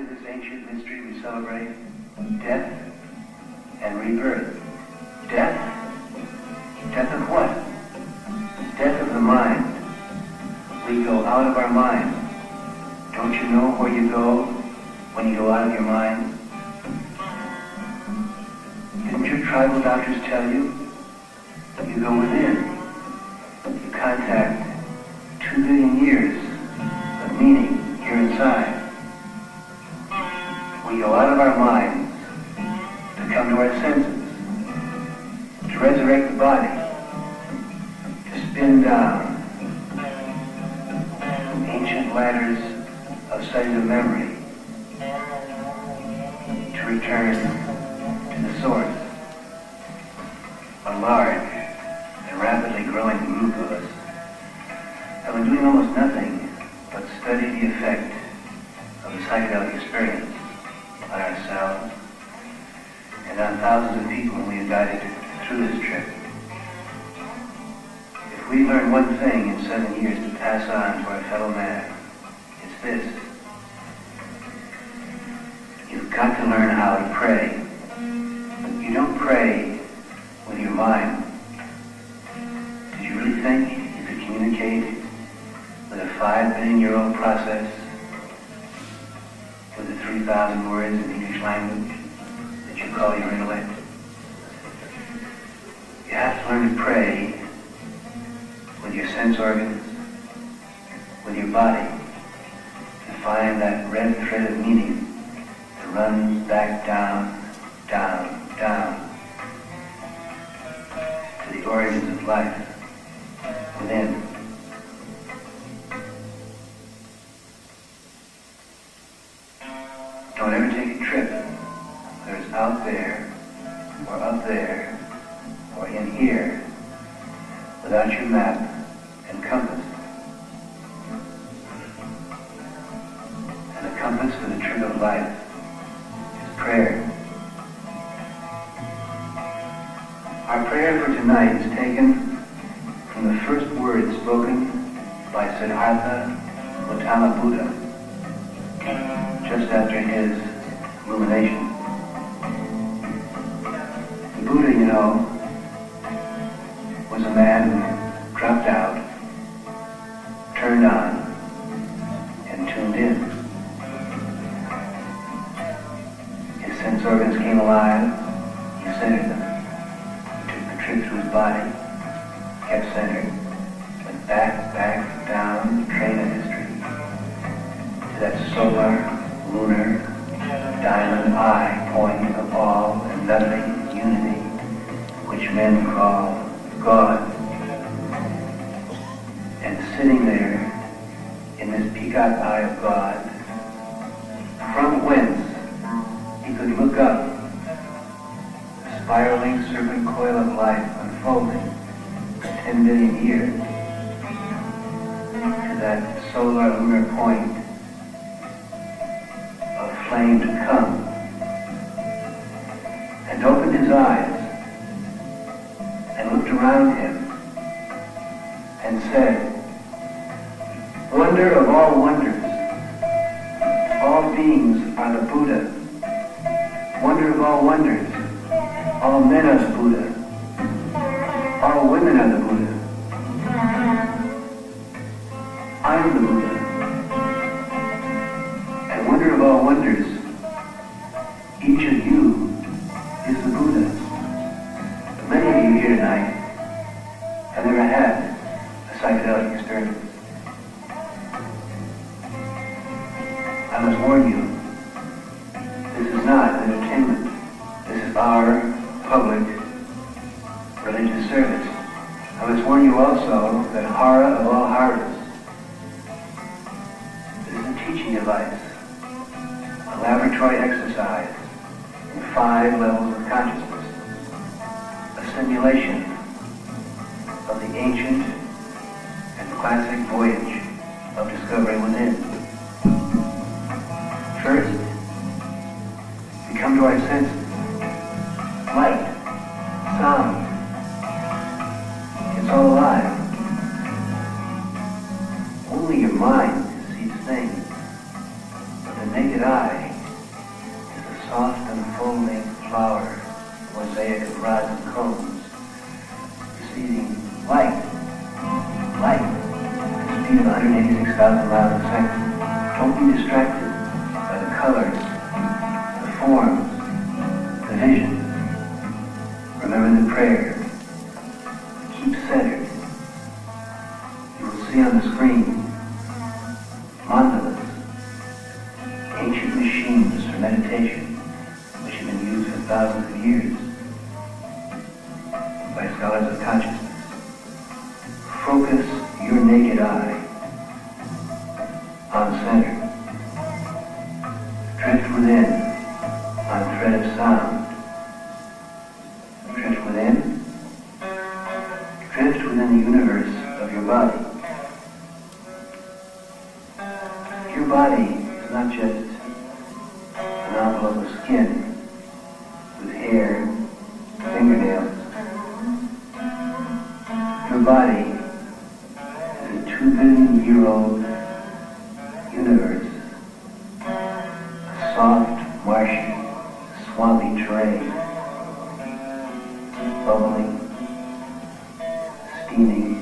this ancient mystery we celebrate death and rebirth. Death? Death of what? Death of the mind. We go out of our mind. Don't you know where you go when you go out of your mind? Didn't your tribal doctors tell you? You go within. You contact 2 billion years of meaning here inside. We go out of our minds to come to our senses, to resurrect the body, to spin down ancient ladders of cellular memory, to return to the source, a large and rapidly growing group of us have been doing almost nothing but study the effect of the psychedelic experience on ourselves and on thousands of people we invited through this trip. If we learn one thing in 7 years to pass on to our fellow man, it's this. You've got to learn how to pray. You don't pray with your mind. Did you really think you could communicate with a 5 billion-year-old process with the 3,000 words in English language that you call your intellect? You have to learn to pray with your sense organs, with your body, to find that red thread of meaning that runs back down, down, down to the origins of life within. Don't ever take a trip, whether it's out there, or up there, or in here, without your map and compass. And the compass for the trip of life is prayer. Our prayer for tonight is taken from the first words spoken by Siddhartha Gautama Buddha just after his illumination. The Buddha, you know, was a man who dropped out, turned on, and tuned in. His sense organs came alive, he centered them. He took the trip through his body, kept centered, went back, down the train of history to that solar, lunar, diamond eye point of all and nothing unity, which men call God. And sitting there in this peacock eye of God, from whence he could look up, the spiraling serpent coil of life unfolding for 10 billion years to that solar lunar point of flame to come, and opened his eyes and looked around him and said, "Wonder of all wonders, all beings are the Buddha. Wonder of all wonders, all men are the Buddha. All women are the Buddha. I am the Buddha. And wonder of all wonders, each of you is the Buddha." Many of you here tonight have never had a psychedelic experience. I must warn you, this is not entertainment. This is our public religious service. I must warn you also that Hara of all Haras, this is a teaching device, a laboratory exercise in 5 levels of consciousness, a simulation of the ancient and classic voyage of discovery within. First, we come to our senses. Light, sound, it's all alive. Only your mind sees things, but the naked eye mosaic of rods and cones, receiving light, at the speed of 186,000 miles a second. Don't be distracted by the colors, the forms, the vision. Remember the prayer. Keep centered. You will see on the screen mandalas, ancient machines for meditation, which have been used for thousands of years by scholars of consciousness. Focus your naked eye on center. Drift within on thread of sound. Drift within. Drift within the universe of your body. Your body is not just an envelope of skin with hair, fingernails. Your body is a 2 billion-year-old universe, a soft, marshy, swampy terrain, bubbling, steaming,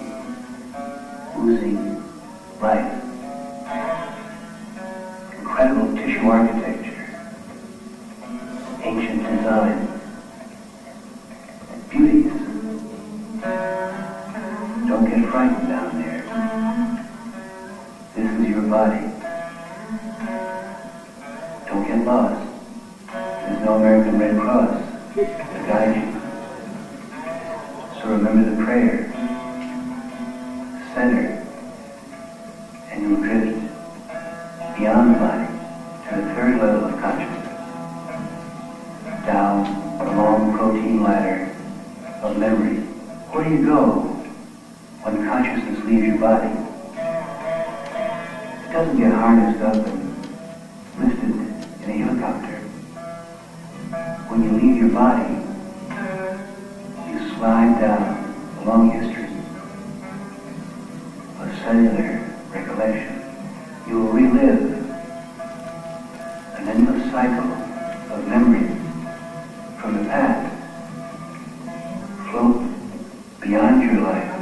oozing life. Incredible tissue architecture, ancient design, beauties. Don't get frightened down there. This is your body. Don't get lost. There's no American Red Cross to guide you. So remember the prayer. Center, and you'll drift beyond the body to the third level of consciousness, down a long protein ladder of memory. Where do you go when consciousness leaves your body? It doesn't get harnessed up and lifted in a helicopter. When you leave your body, you slide down a long history of cellular recollection. You will relive an endless cycle of memories from the past. Float beyond your life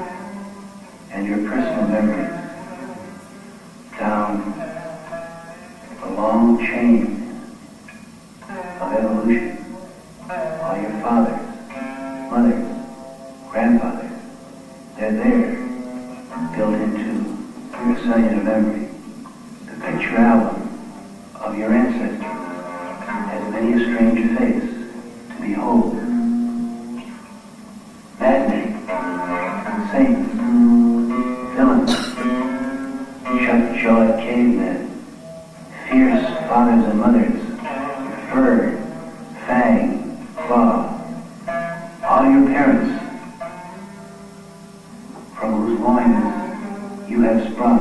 and your personal memories down a long chain of evolution. All your fathers, mothers, grandfathers, they're there, built into your cellular memory. The picture album of your ancestors has many a strange face to behold. Madmen, saints, villains, shut-jawed cavemen, fierce fathers and mothers, fur, fang, claw, all your parents, from whose loins you have sprung,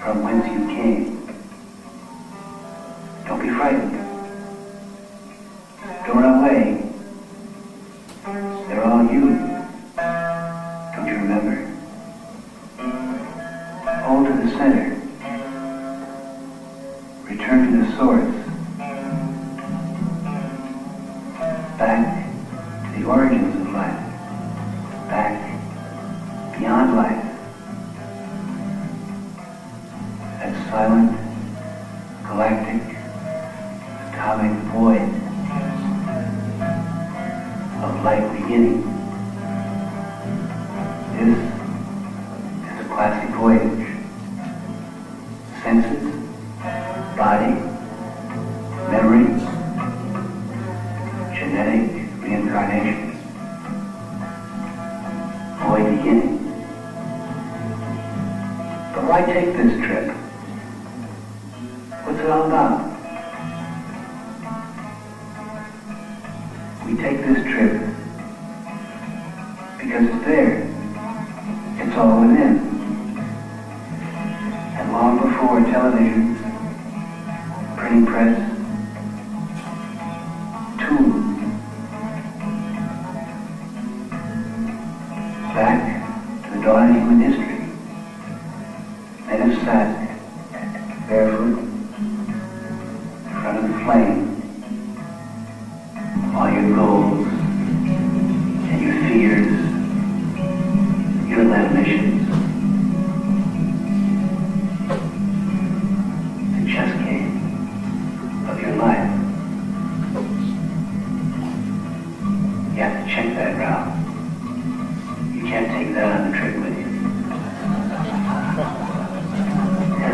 from whence you came. Don't be frightened. Don't run away. They're all you. Don't you remember? Hold to the center. Return to the source. Back to the origins of life. Back beyond life. That silent, galactic, atomic void of life beginning. This is a classic voyage. Senses, body, memory, genetic reincarnation. Void beginning. But why take this trip? What's it all about? We take this trip because it's there. It's all within. And long before television, printing press, tools, back to the dawn of human history, men have sat barefoot in front of the flame while your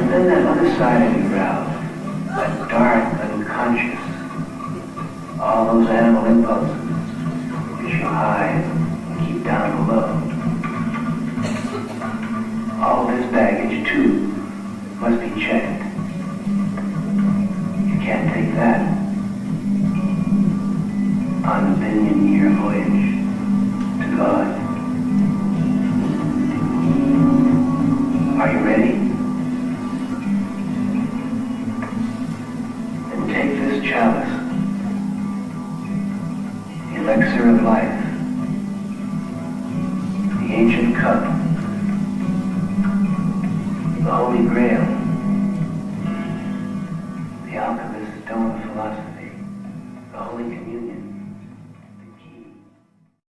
And then that other side of you, Ralph, that dark, unconscious, all those animal impulses which you hide and keep down below. All this baggage, too, must be checked. You can't take that on the billion-year voyage to God. Are you ready? Then take this chalice, the elixir of life, the ancient cup